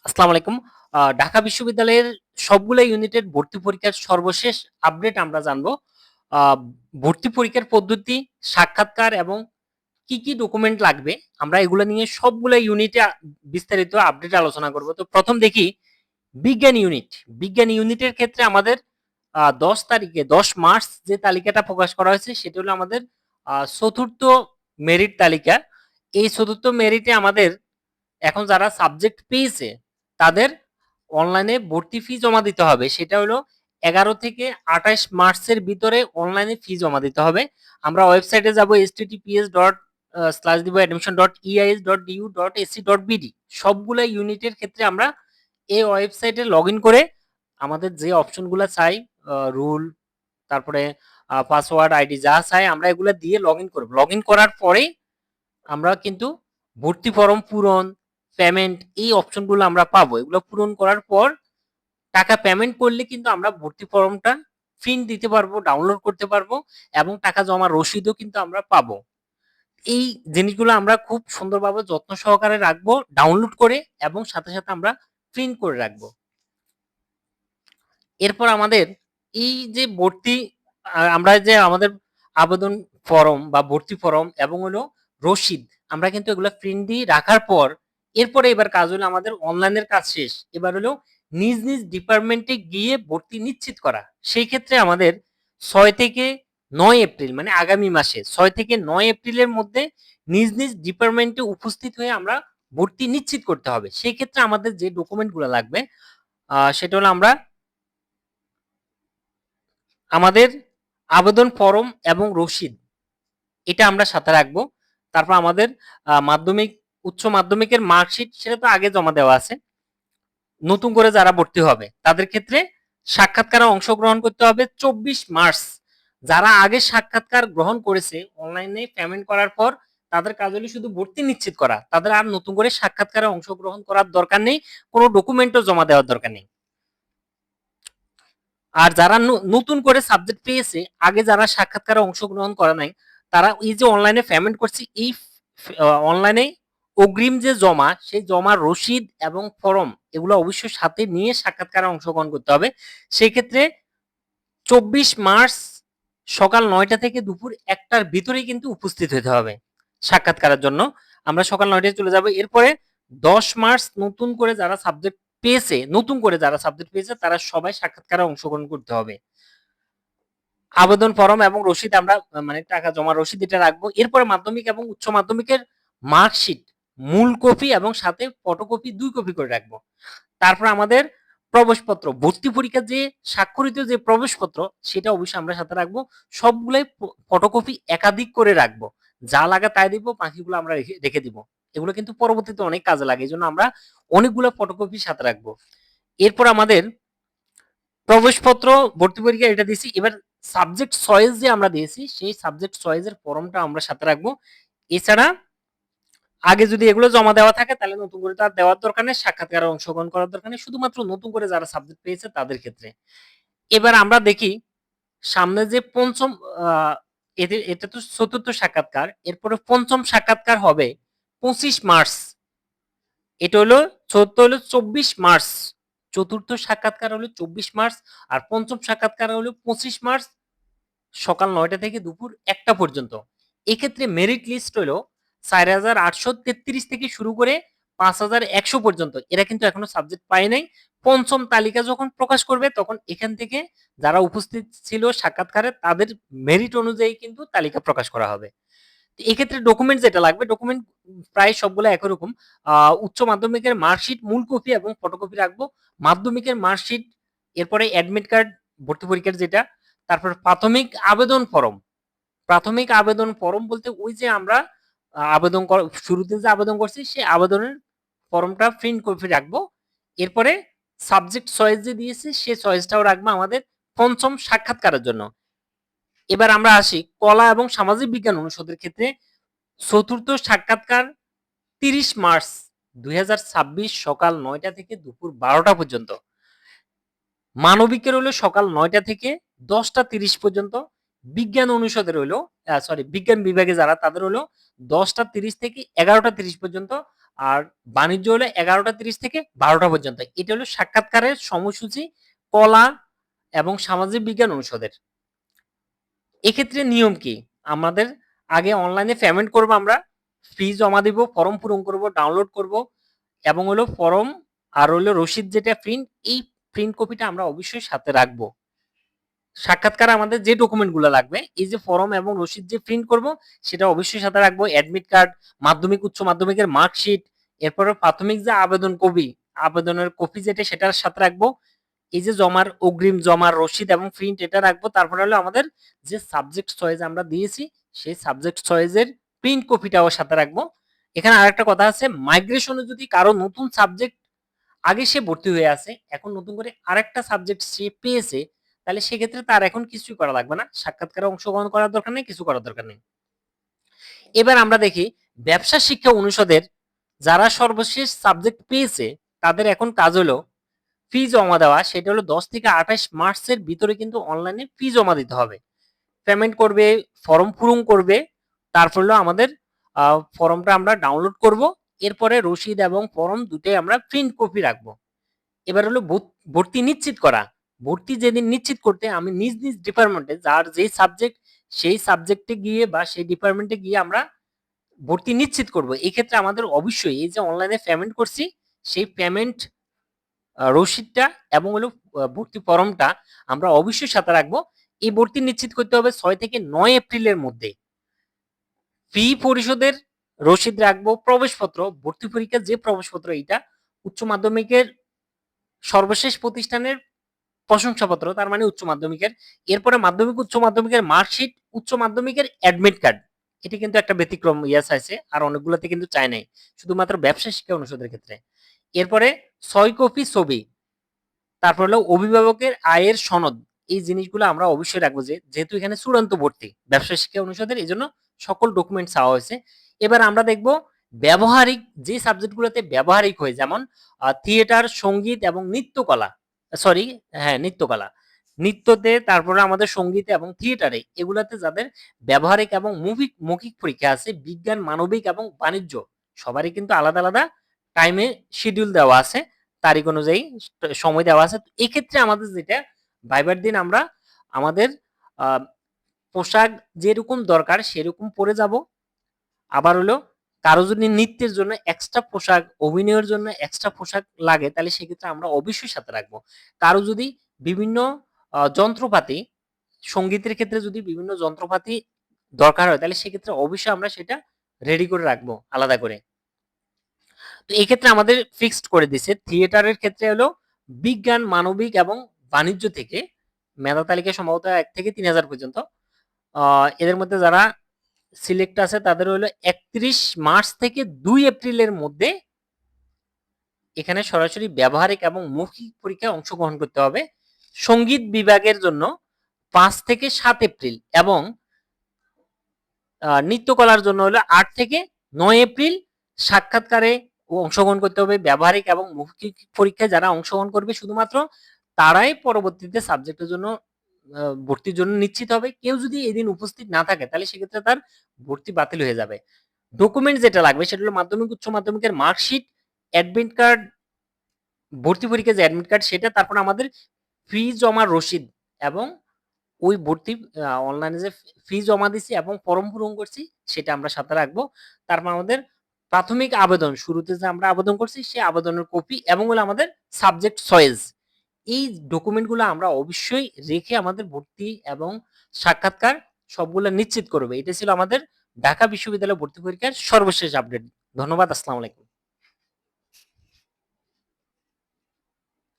আসসালামু আলাইকুম। ঢাকা বিশ্ববিদ্যালয়ের সবগুলা ইউনিটের ভর্তি পরীক্ষার সর্বশেষ আপডেট আমরা জানবো। আ ভর্তি পরীক্ষার পদ্ধতি, সাক্ষাৎকার এবং কি ডকুমেন্ট লাগবে আমরা এগুলা নিয়ে সবগুলা ইউনিটে বিস্তারিত আপডেট আলোচনা করব। তো ১ম দেখি বিজ্ঞান ইউনিট। বিজ্ঞান ইউনিটের ক্ষেত্রে আমাদের ১০ তারিখে ১০ মার্চ যে তালিকাটা প্রকাশ করা হয়েছে সেটা হলো আমাদের ৪র্থ মেরিট তালিকা। এই ৪র্থ মেরিটে আমাদের এখন যারা সাবজেক্ট পেয়েছে তাদের অনলাইনে ভর্তি ফি জমা দিতে হবে। সেটা হলো ১১ থেকে ২৮ মার্চের ভিতরে অনলাইনে ফি জমা দিতে হবে। আমরা ওয়েবসাইটে যাব https://admission.eis.du.ac.bd। সবগুলা ইউনিটের ক্ষেত্রে আমরা এই ওয়েবসাইটে লগইন করে আমাদের যে অপশনগুলা চাই, রুল, তারপরে পাসওয়ার্ড, আইডি যা চাই আমরা এগুলা দিয়ে লগইন করব। লগইন করার পরেই আমরা কিন্তু ভর্তি ফরম পূরণ, পেমেন্ট এই অপশনগুলো আমরা পাবো। এগুলো পূরণ করার পর টাকা পেমেন্ট করলে কিন্তু আমরা ভর্তি ফরমটা প্রিন্ট দিতে পারবো, ডাউনলোড করতে পারবো এবং টাকা জমার রসিদও কিন্তু আমরা পাবো। এই জিনিসগুলো আমরা খুব সুন্দরভাবে যত্ন সহকারে রাখবো, ডাউনলোড করে এবং সাথে আমরা প্রিন্ট করে রাখবো। এরপর আমাদের এই যে ভর্তি আমরা যে আমাদের আবেদন ফরম বা ভর্তি ফরম এবং হলো রসিদ আমরা কিন্তু এগুলো প্রিন্ট দিয়ে রাখার পর এরপরে এবার কাজ হলো আমাদের অনলাইনের কাজ শেষ। এবার হলো নিজ ডিপার্টমেন্টে গিয়ে ভর্তি নিশ্চিত করা। সেই ক্ষেত্রে আমাদের ৬ থেকে ৯ এপ্রিল মানে আগামী মাসে ৬ থেকে ৯ এপ্রিলের মধ্যে নিজ ডিপার্টমেন্টে উপস্থিত হয়ে আমরা ভর্তি নিশ্চিত করতে হবে। সেই ক্ষেত্রে আমাদের যে ডকুমেন্টগুলো লাগবে সেটা হলো আমাদের আবেদন ফরম এবং রসিদ এটা আমরা সাথে রাখবো। তারপর আমাদের মাধ্যমিক, উচ্চ মাধ্যমিকের মার্কশিট সেটা তো আগে জমা দেওয়া আছে। নতুন করে যারা ভর্তি হবে তাদের ক্ষেত্রে সাক্ষাৎকারে অংশগ্রহণ করতে হবে ২৪ মার্চ। যারা আগে সাক্ষাৎকার গ্রহণ করেছে অনলাইনে পেমেন্ট করার পর তাদের কাজ হলো শুধু ভর্তি নিশ্চিত করা। তাদের আর নতুন করে সাক্ষাৎকারে অংশগ্রহণ করার দরকার নেই, কোনো ডকুমেন্টও জমা দেওয়ার দরকার নেই। আর যারা নতুন করে সাবজেক্ট পেয়েছে আগে যারা সাক্ষাৎকারে অংশগ্রহণ করে নাই তারা এই যে অনলাইনে পেমেন্ট করছে এই অনলাইনে অগ্রিম যে জমা সেই জমার রসিদ এবং ফর্ম এগুলো অবশ্যই সাথে নিয়ে সাক্ষাৎকারে অংশগ্রহণ করতে হবে। সেই ক্ষেত্রে ২৪ মার্চ সকাল ৯টা থেকে দুপুর ১টার ভিতরেই কিন্তু উপস্থিত হতে হবে সাক্ষাৎকারের জন্য। আমরা সকাল ৯টায় চলে যাব। এরপরে ১০ মার্চ নতুন করে যারা সাবজেক্ট পেয়েছে, নতুন করে যারা সাবজেক্ট পেয়েছে তারা সবাই সাক্ষাৎকারে অংশগ্রহণ করতে হবে। আবেদন ফরম এবং রসিদ আমরা মানে টাকা জমার রসিদ এটা রাখবো। এরপরে মাধ্যমিক এবং উচ্চ মাধ্যমিকের মার্কশিট মূল কপি এবং সাথে ফটোকপি ২ কপি করে রাখবো। তারপর আমাদের প্রবেশপত্র, ভর্তি পরীক্ষার যে স্বাক্ষরিত যে প্রবেশপত্র সেটা অবশ্যই আমরা সাথে রাখবো। সবগুলাই ফটোকপি একাধিক করে রাখবো। যা লাগা তাই দিব, বাকিগুলো আমরা রেখে দিব। এগুলো কিন্তু পরবর্তীতে অনেক কাজে লাগে। এজন্য আমরা অনেকগুলো ফটোকপি সাথে রাখবো। এরপর আমাদের প্রবেশপত্র, ভর্তি পরীক্ষা এটা দিছি। এবার সাবজেক্ট চয়েস যে আমরা দিয়েছি সেই সাবজেক্ট চয়েসের ফর্মটা আমরা সাথে রাখবো। এছাড়া আগে যদি এগুলো জমা দেওয়া থাকে তাহলে নতুন করে তার দেওয়ার দরকার নেই, সাক্ষাৎকারে অংশগ্রহণ করার দরকার নেই, শুধুমাত্র নতুন করে যারা সাবজেক্ট পেয়েছে তাদের ক্ষেত্রে। এবার আমরা দেখি সামনে যে পঞ্চম এটা তো চতুর্থ সাক্ষাৎকার, এরপরে পঞ্চম সাক্ষাৎকার হবে ২৫ মার্চ। এটা হলো চতুর্থ হলো ২৪ মার্চ, চতুর্থ সাক্ষাৎকার হলো ২৪ মার্চ আর পঞ্চম সাক্ষাৎকার হলো ২৫ মার্চ সকাল ৯টা থেকে দুপুর ১টা পর্যন্ত। এক্ষেত্রে মেরিট লিস্ট হলো ৪,৮৩৩ থেকে শুরু করে ৫,১০০ পর্যন্ত। এরা কিন্তু এখনো সাবজেক্ট পায় নাই। পঞ্চম তালিকা যখন প্রকাশ করবে তখন এখান থেকে যারা উপস্থিত ছিল সাক্ষাৎকারে তাদের মেরিট অনুযায়ী কিন্তু তালিকা প্রকাশ করা হবে। এক্ষেত্রে ডকুমেন্ট যেটা লাগবে, ডকুমেন্ট প্রায় সবগুলো একই রকম। উচ্চ মাধ্যমিকের মার্কশিট মূল কপি এবং ফটোকপি রাখবো। মাধ্যমিকের মার্কশিট, এরপরে অ্যাডমিট কার্ড, ভর্তি পরীক্ষার যেটা, তারপর প্রাথমিক আবেদন ফরম বলতে ওই যে আমরা আবেদন শুরুতে যে আবেদন করছি সেই আবেদনের ফর্মটা প্রিন্ট কপি রাখবো। এরপরে সাবজেক্ট চয়েস যে দিয়েছি সেই চয়েসটাও রাখবো আমাদের পঞ্চম সাক্ষাৎকারের জন্য। এবার আমরা আসি কলা এবং সামাজিক বিজ্ঞান অনুষদের ক্ষেত্রে চতুর্থ সাক্ষাৎকার ৩০ মার্চ ২০২৬ সকাল ৯টা থেকে দুপুর ১২টা পর্যন্ত। মানবিকের হলো সকাল ৯টা থেকে ১০টা ৩০ পর্যন্ত। বিজ্ঞান অনুষদের হলো বিজ্ঞান বিভাগে যারা তাদের হলো ১০টা ৩০ থেকে ১১টা ৩০ পর্যন্ত। আর বাণিজ্য হলো 11টা 30 থেকে 12টা পর্যন্ত। এটা হলো সাক্ষাৎকারের সময়সূচি কলা এবং সামাজিক বিজ্ঞান অনুষদের। এক্ষেত্রে নিয়ম কি? আমাদের আগে অনলাইনে পেমেন্ট করব আমরা, ফি জমা দিব, ফর্ম পূরণ করব, ডাউনলোড করব এবং হলো ফর্ম আর হলো রসিদ যেটা প্রিন্ট, এই প্রিন্ট কপিটা আমরা অবশ্যই সাথে রাখবো। সাক্ষাৎকার আমাদের যে ডকুমেন্টগুলো লাগবে, এই যে ফর্ম এবং রসিদ যে প্রিন্ট করব সেটা অবশ্যই সাথে রাখবো। অ্যাডমিট কার্ড, মাধ্যমিক উচ্চ মাধ্যমিকের মার্কশিট, এরপরে প্রাথমিক যে আবেদন কপি, আবেদনের কপি যেটা সেটার সাথে রাখবো। এই যে জমার অগ্রিম জমার রসিদ এবং প্রিন্ট এটা রাখবো। তারপরে হলো আমাদের যে সাবজেক্ট চয়েস আমরা দিয়েছি সেই সাবজেক্ট চয়েসের প্রিন্ট কপিটাও সাথে রাখবো। এখানে আরেকটা কথা আছে, মাইগ্রেশনে যদি কারো নতুন সাবজেক্ট আগে সে ভর্তি হয়ে আছে, এখন নতুন করে আরেকটা সাবজেক্ট সে পেয়েছে, তাহলে সেক্ষেত্রে তার এখন কিছুই করা লাগবে না, সাক্ষাৎকারে অংশগ্রহণ করার দরকার নেই, কিছু করার দরকার নেই। এবার আমরা দেখি ব্যবসা শিক্ষা অনুষদের যারা সর্বশেষ সাবজেক্ট পেয়েছে তাদের এখন কাজ হলো ফি জমা দেওয়া। সেটা হলো 10 থেকে 28 মার্চের ভিতরে কিন্তু অনলাইনে ফি জমা দিতে হবে। পেমেন্ট করবে, ফর্ম পূরণ করবে, তারপর হলো আমাদের ফর্মটা আমরা ডাউনলোড করব। এরপরে রসিদ এবং ফর্ম দুটোই আমরা প্রিন্ট কপি রাখবো। এবার হলো ভর্তি নিশ্চিত করা। ভর্তি যেদিন নিশ্চিত করতে আমি নিজ নিজ ডিপার্টমেন্টে যার যেই সাবজেক্ট সেই সাবজেক্টে গিয়ে বা সেই ডিপার্টমেন্টে গিয়ে আমরা ভর্তি নিশ্চিত করব। এই ক্ষেত্রে আমাদের অবশ্যই এই যে অনলাইনে পেমেন্ট করছি সেই পেমেন্ট রসিদটা এবং হলো ভর্তি ফর্মটা আমরা অবশ্যই সাথে রাখবো। এই ভর্তি নিশ্চিত করতে হবে 6 থেকে 9 এপ্রিলের মধ্যে। ফি পরিশোধের রসিদ রাখবো, প্রবেশপত্র, ভর্তি পরীক্ষার যে প্রবেশপত্র এটা, উচ্চ মাধ্যমিকের সর্বশেষ প্রতিষ্ঠানের প্রশংসাপত্র, তার মানে উচ্চ মাধ্যমিকের, এরপরে মাধ্যমিক উচ্চ মাধ্যমিকের মার্কশিট, উচ্চ মাধ্যমিকের অ্যাডমিট কার্ড। এটি কিন্তু একটা ব্যতিক্রম ইয়াস আছে, আর অনেকগুলোতে কিন্তু চায় নাই, শুধুমাত্র ব্যবসা শিক্ষা অনুষদের ক্ষেত্রে। এরপরে 6 কপি ছবি, তারপর হলো অভিভাবকের আয়ের সনদ। এই জিনিসগুলো আমরা অবশ্যই রাখবো, যে যেহেতু এখানে চূড়ান্ত ভর্তি ব্যবসা শিক্ষা অনুষদের, এই জন্য সকল ডকুমেন্ট চাওয়া হয়েছে। এবার আমরা দেখব ব্যবহারিক যে সাবজেক্টগুলোতে ব্যবহারিক হয়, যেমন থিয়েটার, সঙ্গীত এবং নৃত্যকলা, সরি হ্যাঁ নৃত্যকলা, নৃত্যতে, তারপরে আমাদের সঙ্গীতে এবং থিয়েটারে, এগুলাতে যাদের ব্যবহারিক এবং মৌখিক পরীক্ষা আছে, বিজ্ঞান, মানবিক এবং বাণিজ্য, সবারই কিন্তু আলাদা আলাদা টাইমে শিডিউল দেওয়া আছে, তারিখ অনুযায়ী সময় দেওয়া আছে। তো এক্ষেত্রে আমাদের যেটা ভাইবার দিন আমরা আমাদের পোশাক যেরকম দরকার সেরকম পরে যাব। আবার হলো কারো যদি নৃত্যের জন্য এক্সট্রা পোশাক, অভিনয়ের জন্য এক্সট্রা পোশাক লাগে, তাহলে সেক্ষেত্রে আমরা অবশ্যই সাথে রাখবো। কারো যদি বিভিন্ন যন্ত্রপাতি, সঙ্গীতের ক্ষেত্রে যদি বিভিন্ন যন্ত্রপাতি দরকার হয়, তাহলে সেক্ষেত্রে অবশ্যই আমরা সেটা রেডি করে রাখবো আলাদা করে। তো এই ক্ষেত্রে আমাদের ফিক্সড করে দিছে, থিয়েটারের ক্ষেত্রে হলো বিজ্ঞান, মানবিক এবং বাণিজ্য থেকে মেধা তালিকা সম্ভবত 1 থেকে 3000 পর্যন্ত। এদের মধ্যে যারা সিলেক্ট আছে তাদের হলো 31 মার্চ থেকে 2 এপ্রিলের মধ্যে এখানে সরাসরি ব্যবহারিক এবং মৌখিক পরীক্ষায় অংশগ্রহণ করতে হবে। সঙ্গীত বিভাগের জন্য 5 থেকে 7 এপ্রিল এবং নৃত্যকলার জন্য হলো 8 থেকে 9 এপ্রিল সাক্ষাৎকারে অংশগ্রহণ করতে হবে। ব্যবহারিক এবং মৌখিক পরীক্ষায় যারা অংশগ্রহণ করবে শুধুমাত্র তারাই পরবর্তীতে সাবজেক্টের জন্য ভর্তির জন্য নিশ্চিত হবে। কেউ যদি এদিন উপস্থিত না থাকে তাহলে সেক্ষেত্রে তার ভর্তি বাতিল হয়ে যাবে। ডকুমেন্ট যেটা লাগবে সেটা হলো মাধ্যমিক উচ্চ মাধ্যমিকের মার্কশিট, অ্যাডমিট কার্ড, ভর্তি পরীক্ষার যে অ্যাডমিট কার্ড সেটা, তারপর আমাদের ফি জমার রসিদ এবং ওই ভর্তি অনলাইনে যে ফি জমা দিছি এবং ফর্ম পূরণ করছি সেটা আমরা সাথে রাখবো। তারপর আমাদের প্রাথমিক আবেদন, শুরুতে যে আমরা আবেদন করছি সেই আবেদনের কপি এবং হলো আমাদের সাবজেক্ট চয়েস, এই ডকুমেন্টগুলো আমরা অবশ্যই রেখে আমাদের ভর্তি এবং সাক্ষাৎকার সবগুলো নিশ্চিত করবে। এটা ছিল আমাদের ঢাকা বিশ্ববিদ্যালয় ভর্তি পরীক্ষার সর্বশেষ আপডেট। ধন্যবাদ। আসসালামু আলাইকুম।